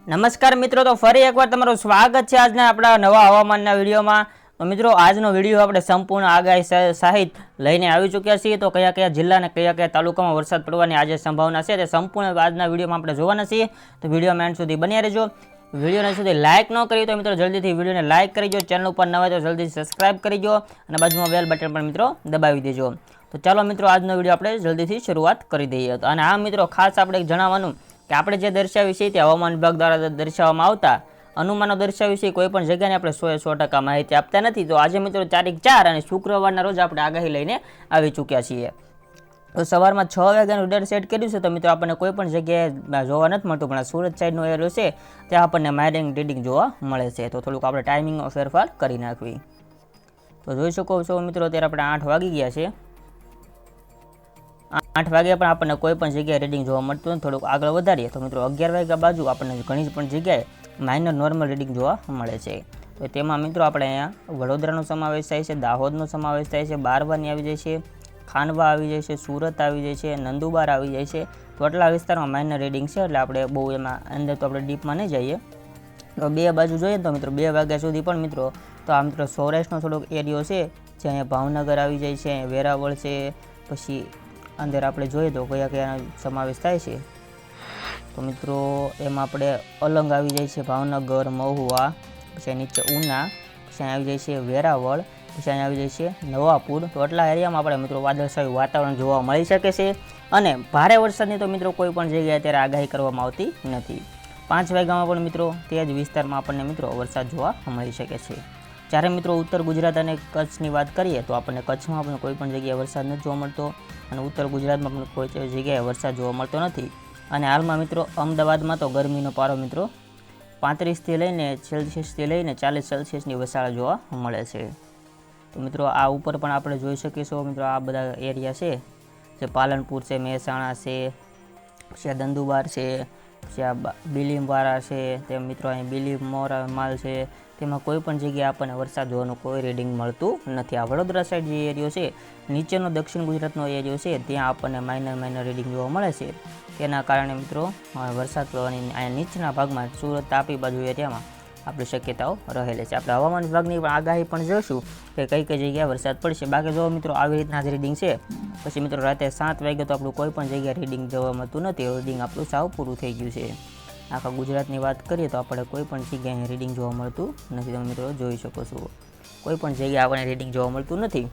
નમસ્કાર મિત્રો, તો ફરી એકવાર તમારું સ્વાગત છે આજના આપણા નવા હવામાનના વિડીયોમાં। તો મિત્રો, આજનો વિડીયો આપણે સંપૂર્ણ આગાહી સહિત લઈને આવી ચૂક્યા છીએ। તો કયા કયા જિલ્લા અને કયા કયા તાલુકામાં વરસાદ પડવાની આજે સંભાવના છે તે સંપૂર્ણ આજના વિડીયોમાં આપણે જોવાના છીએ। તો વિડીયોમાં એન્ડ સુધી બન્યા રહેજો। વિડીયોને સુધી લાઇક ન કરી તો મિત્રો જલ્દીથી વિડીયોને લાઇક કરી દો, ચેનલ ઉપર નવા તો જલ્દીથી સબસ્ક્રાઇબ કરી દો અને બાજુમાં બેલ બટન પણ મિત્રો દબાવી દેજો। તો ચાલો મિત્રો, આજનો વિડીયો આપણે જલ્દીથી શરૂઆત કરી દઈએ। અને આ મિત્રો ખાસ આપણે જણાવવાનું કે આપણે જે દર્શાવી છે તે હવામાન વિભાગ દ્વારા દર્શાવવામાં આવતા અનુમાનો દર્શાવી છે, કોઈ પણ જગ્યાને આપણે 100% માહિતી આપતા નથી। તો આજે મિત્રો તારીખ 4 અને શુક્રવારના રોજ આપણે આગાહી લઈને આવી ચૂક્યા છીએ। તો સવારમાં 6 વાગ્યાનું રેડર સેટ કર્યું છે, તો મિત્રો આપણને કોઈ પણ જગ્યાએ જોવા નથી મળતું, પણ સુરત સાઈડનો એરિયો છે ત્યાં આપણને માઇનિંગ રીડિંગ જોવા મળે છે। તો થોડુંક આપણે ટાઈમિંગનો ફેરફાર કરી નાખવી। તો જોઈ શકો છો મિત્રો, અત્યારે આપણે 8 વાગી ગયા છે। 8 વાગ્યા પણ આપણને કોઈ પણ જગ્યાએ રીડિંગ જોવા મળતું નથી। થોડુંક આગળ વધારીએ તો મિત્રો 11 વાગ્યા બાજુ આપણને ઘણી પણ જગ્યાએ માઇનર નોર્મલ રીડિંગ જોવા મળે છે। તો તેમાં મિત્રો આપણે અહીંયા વડોદરાનો સમાવેશ થાય છે, દાહોદનો સમાવેશ થાય છે, બારવાની આવી જાય છે, ખાનવા આવી જાય છે, સુરત આવી જાય છે, નંદુબાર આવી જાય છે। તો આટલા વિસ્તારમાં માઇનર રીડિંગ છે, એટલે આપણે બહુ એમાં અંદર તો આપણે ડીપમાં નહીં જઈએ। તો બે બાજુ જોઈએ તો મિત્રો 2 વાગ્યા સુધી પણ મિત્રો તો આ મિત્રો સૌરાષ્ટ્રનો થોડોક એરિયો છે, જે અહીંયા ભાવનગર આવી જાય છે, વેરાવળ છે, પછી અંદર આપણે જોઈએ તો કયા કયાનો સમાવેશ થાય છે। તો મિત્રો એમાં આપણે અલંગ આવી જાય છે, ભાવનગર, મહુવા, પછી નીચે ઉના, પછી અહીં આવી જાય છે વેરાવળ, પછી અહીં આવી જાય છે નવાપુર। તો આટલા એરિયામાં આપણે મિત્રો વાદળછાયું વાતાવરણ જોવા મળી શકે છે અને ભારે વરસાદની તો મિત્રો કોઈ પણ જગ્યાએ અત્યારે આગાહી કરવામાં આવતી નથી। 5 વાગ્યામાં પણ મિત્રો તે જ વિસ્તારમાં આપણને મિત્રો વરસાદ જોવા મળી શકે છે। જ્યારે મિત્રો ઉત્તર ગુજરાત અને કચ્છની વાત કરીએ તો આપણને કચ્છમાં પણ કોઈ પણ જગ્યાએ વરસાદ નથી જોવા મળતો અને ઉત્તર ગુજરાતમાં પણ કોઈ જગ્યાએ વરસાદ જોવા મળતો નથી। અને હાલમાં મિત્રો અમદાવાદમાં તો ગરમીનો પારો મિત્રો 35થી લઈને સેલ્સિયસથી લઈને 40 સેલ્સિયસની વસાળ જોવા મળે છે। તો મિત્રો આ ઉપર પણ આપણે જોઈ શકીશું મિત્રો આ બધા એરિયા છે, જે પાલનપુર છે, મહેસાણા છે, પછી આ દંદુબાર છે, પછી આ બિલીમવાળા છે, તેમ મિત્રો અહીં બિલીમોરા માલ છે, તેમાં કોઈ પણ જગ્યાએ આપણને વરસાદ જોવાનું કોઈ રીડિંગ મળતું નથી। આ વડોદરા સાઈડ જે એરિયો છે, નીચેનો દક્ષિણ ગુજરાતનો એરિયો છે, ત્યાં આપણને માઇનર રીડિંગ જોવા મળે છે। તેના કારણે મિત્રો વરસાદ પડવાની અહીંયા નીચેના ભાગમાં સુરત, તાપી બાજુ એરિયામાં આપણી શક્યતાઓ રહેલી છે। આપણે હવામાન વિભાગની પણ આગાહી પણ જોઈશું કે કઈ કઈ જગ્યાએ વરસાદ પડશે। બાકી જો મિત્રો આવી રીતના જ રીડિંગ છે, પછી મિત્રો રાતે 7 વાગે તો આપણું કોઈ પણ જગ્યાએ રીડિંગ જોવા મળતું નથી, રીડિંગ આપણું સાવ પૂરું થઈ ગયું છે। આખા ગુજરાતની વાત કરીએ તો આપણે કોઈ પણ જગ્યાએ રીડિંગ જોવા મળતું નથી। તમે મિત્રો જોઈ શકો છો કોઈ પણ જગ્યાએ આપણને રીડિંગ જોવા મળતું નથી।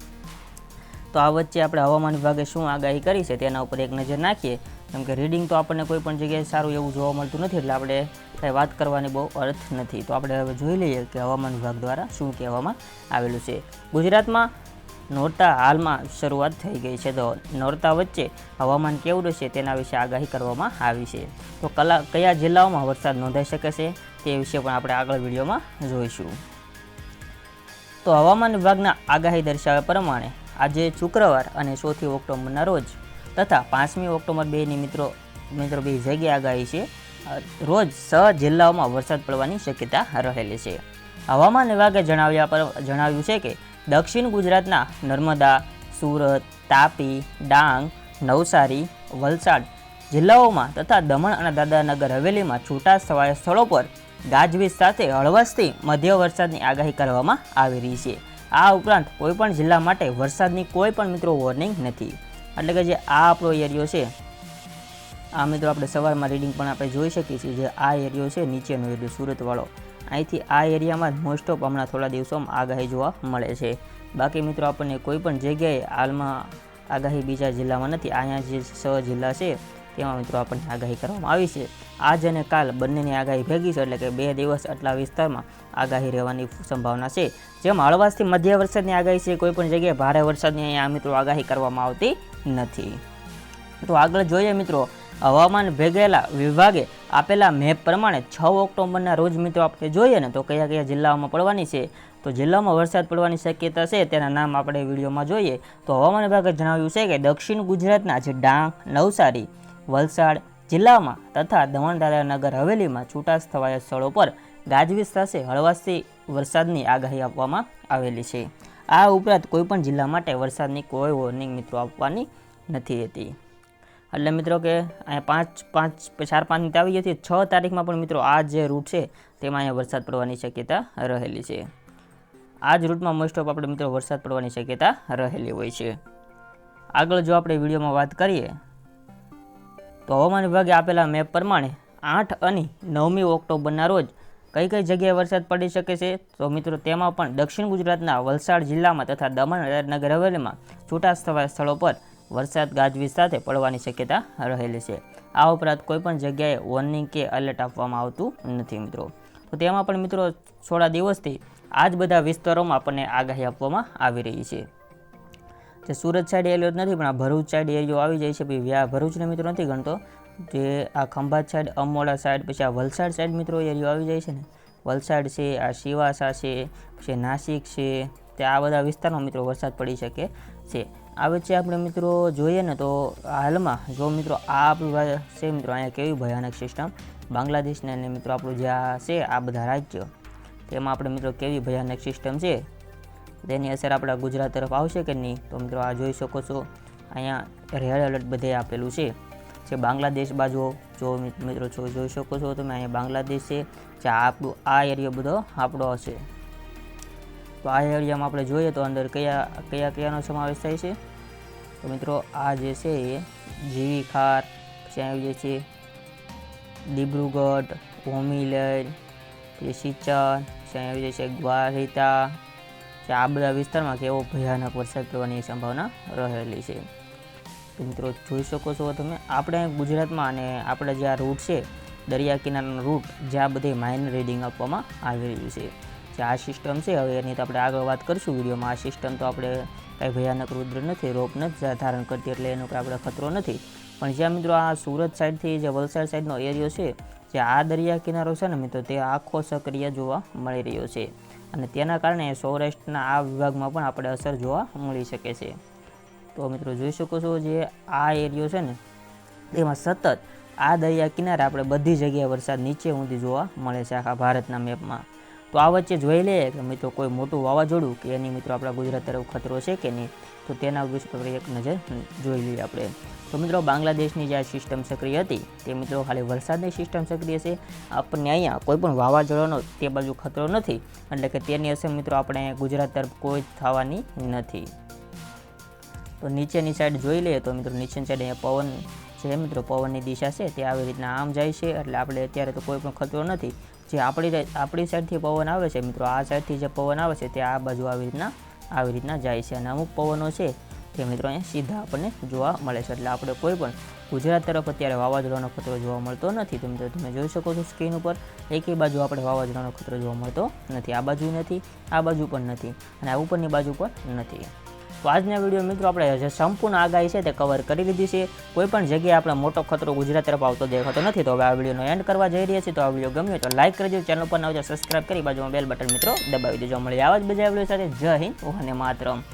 તો આ વચ્ચે આપણે હવામાન વિભાગે શું આગાહી કરી છે તેના ઉપર એક નજર નાખીએ, કેમ કે રીડિંગ તો આપણને કોઈ પણ જગ્યાએ સારું એવું જોવા મળતું નથી, એટલે આપણે કંઈ વાત કરવાની બહુ અર્થ નથી। તો આપણે હવે જોઈ લઈએ કે હવામાન વિભાગ દ્વારા શું કહેવામાં આવેલું છે। ગુજરાતમાં નોરતા હાલમાં શરૂઆત થઈ ગઈ છે, તો નોરતા વચ્ચે હવામાન કેવું રહેશે તેના વિશે આગાહી કરવામાં આવી છે। તો કયા જિલ્લાઓમાં વરસાદ નોંધાઈ શકે છે તે વિશે પણ આપણે આગળ વિડીયોમાં જોઈશું। તો હવામાન વિભાગના આગાહી દર્શાવ્યા પ્રમાણે આજે શુક્રવાર અને 4 ઓક્ટોબરના રોજ તથા 5મી ઓક્ટોબર 2ની મિત્રો બે જગ્યાએ આગાહી છે। રોજ 6 જિલ્લાઓમાં વરસાદ પડવાની શક્યતા રહેલી છે। હવામાન વિભાગે જણાવ્યું છે કે દક્ષિણ ગુજરાતના નર્મદા, સુરત, તાપી, ડાંગ, નવસારી, વલસાડ જિલ્લાઓમાં તથા દમણ અને દાદરાનગર હવેલીમાં છૂટાછવાયા સ્થળો પર ગાજવીજ સાથે હળવાશથી મધ્ય વરસાદની આગાહી કરવામાં આવી રહી છે। આ ઉપરાંત કોઈપણ જિલ્લા માટે વરસાદની કોઈ પણ મિત્રો વોર્નિંગ નથી, એટલે કે જે આ આપણો એરિયો છે, આ મિત્રો આપણે સવારમાં રીડિંગ પણ આપણે જોઈ શકીએ છીએ, જે આ એરિયો છે નીચેનો એરિયો સુરતવાળો, અહીંથી આ એરિયામાં જ મોસ્ટ ઓફ હમણાં થોડા દિવસોમાં આગાહી જોવા મળે છે। બાકી મિત્રો આપણને કોઈ પણ જગ્યાએ હાલમાં આગાહી બીજા જિલ્લામાં નથી। અહીંયા જે 6 જિલ્લા છે તેમાં મિત્રો આપણને આગાહી કરવામાં આવી છે। આજ અને કાલ બંનેની આગાહી ભેગી છે, એટલે કે 2 દિવસ આટલા વિસ્તારમાં આગાહી રહેવાની સંભાવના છે, જેમાં હળવાશથી મધ્ય વરસાદની આગાહી છે। કોઈ પણ જગ્યાએ ભારે વરસાદની અહીંયા મિત્રો આગાહી કરવામાં આવતી નથી। તો આગળ જોઈએ મિત્રો, હવામાન વિભાગે આપેલા મેપ પ્રમાણે 6 ઓક્ટોબરના રોજ મિત્રો આપણે જોઈએ ને તો કયા કયા જિલ્લાઓમાં પડવાની છે। તો જિલ્લામાં વરસાદ પડવાની શક્યતા છે તેના નામ આપણે વિડીયોમાં જોઈએ। તો હવામાન વિભાગે જણાવ્યું છે કે દક્ષિણ ગુજરાતના જે ડાંગ, નવસારી, વલસાડ જિલ્લામાં તથા દમણ દાદરાનગર હવેલીમાં છૂટાછવાયા સ્થળો પર ગાજવીજ સાથે હળવાશથી વરસાદની આગાહી આપવામાં આવેલી છે। આ ઉપરાંત કોઈપણ જિલ્લા માટે વરસાદની કોઈ વોર્નિંગ મિત્રો આપવાની નથી રહેતી। એટલે મિત્રો કે અહીંયા 4-5 આવી ગઈ હતી. 6 તારીખમાં પણ મિત્રો આ જે રૂટ છે તેમાં અહીંયા વરસાદ પડવાની શક્યતા રહેલી છે. આ જ રૂટમાં મોસ્ટ ઓફ આપણે મિત્રો વરસાદ પડવાની શક્યતા રહેલી હોય છે. આગળ જો આપણે વિડીયોમાં વાત કરીએ તો હવામાન વિભાગે આપેલા મેપ પ્રમાણે 8 અને 9મી ઓક્ટોબરના રોજ કઈ કઈ જગ્યાએ વરસાદ પડી શકે છે. તો મિત્રો તેમાં પણ દક્ષિણ ગુજરાતના વલસાડ જિલ્લામાં તથા દમણ અને નગર હવેલીમાં છૂટા સ્થળો પર વરસાદ ગાજવીજ સાથે પડવાની શક્યતા રહેલી છે. આ ઉપરાંત કોઈપણ જગ્યાએ વોર્નિંગ કે એલર્ટ આપવામાં આવતું નથી મિત્રો. તો તેમાં પણ મિત્રો થોડા દિવસથી આ જ બધા વિસ્તારોમાં આપણને આગાહી આપવામાં આવી રહી છે. જે સુરત સાઈડ એરિયો નથી પણ આ ભરૂચ સાઈડ એરિયો આવી જાય છે. ભાઈ ભરૂચને મિત્રો નથી ગણતો, જે આ ખંભાત સાઈડ, અમોડા સાઈડ, પછી આ વલસાડ સાઈડ મિત્રો એરિયો આવી જાય છે ને. વલસાડ છે, આ સિવાસા છે, પછી નાસિક છે, તે આ બધા વિસ્તારમાં મિત્રો વરસાદ પડી શકે છે. આ વચ્ચે આપણે મિત્રો જોઈએ ને તો હાલમાં જો મિત્રો આ આપણું છે મિત્રો અહીંયા કેવી ભયાનક સિસ્ટમ બાંગ્લાદેશને અને મિત્રો આપણું જે આ છે આ બધા રાજ્યો તેમાં આપણે મિત્રો કેવી ભયાનક સિસ્ટમ છે તેની અસર આપણા ગુજરાત તરફ આવશે કે નહીં. તો મિત્રો આ જોઈ શકો છો અહીંયા રેડ એલર્ટ બધે આપેલું છે. જે બાંગ્લાદેશ બાજુ જો મિત્રો જોઈ શકો છો તમે અહીંયા બાંગ્લાદેશ છે, જે આપણું આ એરિયો બધો આપણો હશે. તો આ એરિયામાં આપણે જોઈએ તો અંદર કયાનો સમાવેશ થાય છે. તો મિત્રો આ જે છે એ જીવી ખાર, પછી આવી જાય છે દિબ્રુગઢ, ભૂમિલર, પછી સિંચન, પછી આવી જાય છે ગ્વારિતા. આ બધા વિસ્તારમાં કેવો ભયાનક વરસાદ પડવાની સંભાવના રહેલી છે. તો મિત્રો જોઈ શકો છો તમે આપણે ગુજરાતમાં અને આપણે જે આ રૂટ છે દરિયા કિનારાનો રૂટ જ્યાં બધે માઇનર રીડિંગ આપવામાં આવી રહ્યું છે. જે આ સિસ્ટમ છે હવે એની તો આપણે આગળ વાત કરીશું વિડીયોમાં. આ સિસ્ટમ તો આપણે કાંઈ ભયાનક રુદ્ર નથી, રોપ નથી ધારણ કરતી, એટલે એનો આપણે ખતરો નથી. પણ જ્યાં મિત્રો આ સુરત સાઈડથી જે વલસાડ સાઈડનો એરિયો છે, જે આ દરિયા કિનારો છે ને મિત્રો તે આખો સક્રિય જોવા મળી રહ્યો છે. અને તેના કારણે સૌરાષ્ટ્રના આ વિભાગમાં પણ આપણે અસર જોવા મળી શકે છે. તો મિત્રો જોઈ શકો છો જે આ એરિયો છે ને તેમાં સતત આ દરિયા કિનારે આપણે બધી જગ્યાએ વરસાદ નીચે ઊંધી જોવા મળે છે આખા ભારતના મેપમાં. તો આ વચ્ચે જોઈ લઈએ કે મિત્રો કોઈ મોટું વાવાઝોડું કે એની મિત્રો આપણા ગુજરાત તરફ ખતરો છે કે નહીં. તો તેના વિશે પર એક નજર જોઈ લઈએ આપણે. તો મિત્રો બાંગ્લાદેશની જે આ સિસ્ટમ સક્રિય હતી તે મિત્રો ખાલી વરસાદની સિસ્ટમ સક્રિય છે. આપણને અહીંયા કોઈ પણ વાવાઝોડાનો તે બાજુ ખતરો નથી, એટલે કે તેની અસર મિત્રો આપણે ગુજરાત તરફ કોઈ થવાની નથી. તો નીચેની સાઈડ જોઈ લઈએ તો મિત્રો નીચેની સાઈડ અહીંયા પવન છે મિત્રો, પવનની દિશા છે તે આવી રીતના આમ જાય છે, એટલે આપણે અત્યારે તો કોઈ પણ ખતરો નથી. જે આપણી સાઈડથી પવન આવે છે મિત્રો, આ સાઈડથી જે પવન આવે છે તે આ બાજુ આવી રીતના જાય છે. અને અમુક પવનો છે તે મિત્રો અહીંયા સીધા આપણને જોવા મળે છે, એટલે આપણે કોઈ પણ ગુજરાત તરફ અત્યારે વાવાઝોડાનો ખતરો જોવા મળતો નથી. તો મિત્રો તમે જોઈ શકો છો સ્ક્રીન ઉપર એકેય બાજુ આપણે વાવાઝોડાનો ખતરો જોવા મળતો નથી. આ બાજુ નથી, આ બાજુ પણ નથી, અને આ ઉપરની બાજુ પણ નથી. તો આજના વિડીયો મિત્રો આપણે જે સંપૂર્ણ આગાહી છે તે કવર કરી લીધી છે. કોઈપણ જગ્યાએ આપણે મોટો ખતરો ગુજરાત તરફ આવતો દેખાતો નથી. તો હવે આ વિડીયોનો એન્ડ કરવા જઈ રહ્યા છીએ. તો આ વિડીયો ગમ્યો તો લાઇક કરી દેજો, ચેનલ પર નવા સબસ્ક્રાઇબ કરી બાજુમાં બેલ બટન મિત્રો દબાવી દેજો. મળીએ આવા જ બીજા વિડીયો સાથે. જય હિન્દ, વંદે માતરમ.